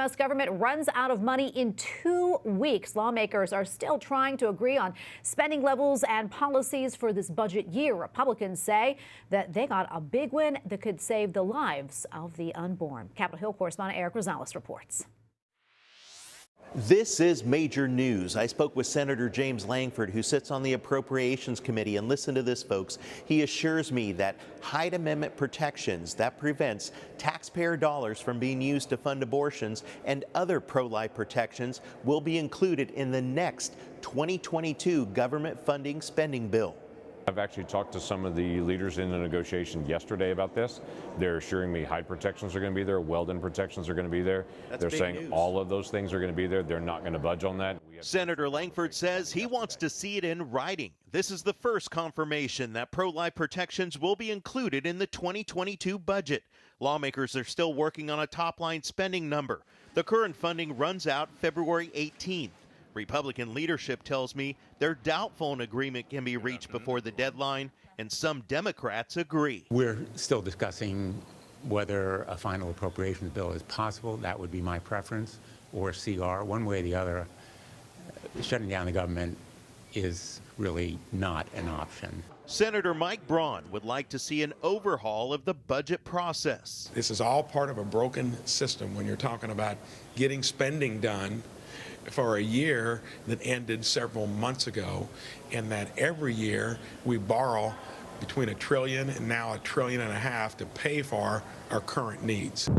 U.S. government runs out of money in 2 weeks. Lawmakers are still trying to agree on spending levels and policies for this budget year. Republicans say that they got a big win that could save the lives of the unborn. Capitol Hill correspondent Erik Rosales reports. This is major news. I spoke with Senator James Lankford, who sits on the Appropriations Committee, and listen to this, folks. He assures me that Hyde Amendment protections that prevents taxpayer dollars from being used to fund abortions and other pro-life protections will be included in the next 2022 government funding spending bill. I've actually talked to some of the leaders in the negotiation yesterday about this. They're assuring me Hyde protections are going to be there, Weldon protections are going to be there. They're saying news. All of those things are going to be there. They're not going to budge on that. Senator Lankford says he wants to see it in writing. This is the first confirmation that pro-life protections will be included in the 2022 budget. Lawmakers are still working on a top-line spending number. The current funding runs out February 18th. Republican leadership tells me they're doubtful an agreement can be reached before the deadline, and some Democrats agree. We're still discussing whether a final appropriations bill is possible. That would be my preference, or CR. One way or the other, shutting down the government is really not an option. Senator Mike Braun would like to see an overhaul of the budget process. This is all part of a broken system when you're talking about getting spending done for a year that ended several months ago, and that every year we borrow between $1 trillion and now $1.5 trillion to pay for our current needs.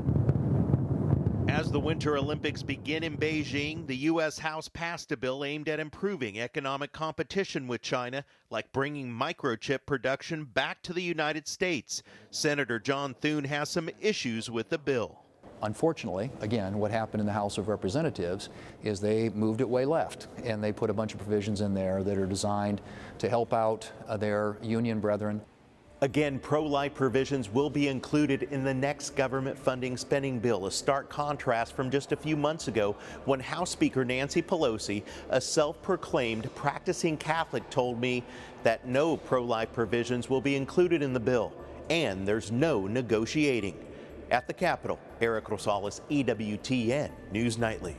As the Winter Olympics begin in Beijing, the U.S. House passed a bill aimed at improving economic competition with China, like bringing microchip production back to the United States. Senator John Thune has some issues with the bill. Unfortunately, again, what happened in the House of Representatives is they moved it way left, and they put a bunch of provisions in there that are designed to help out their union brethren. Again, pro-life provisions will be included in the next government funding spending bill, a stark contrast from just a few months ago when House Speaker Nancy Pelosi, a self-proclaimed practicing Catholic, told me that no pro-life provisions will be included in the bill, and there's no negotiating. At the Capitol, Erik Rosales, EWTN News Nightly.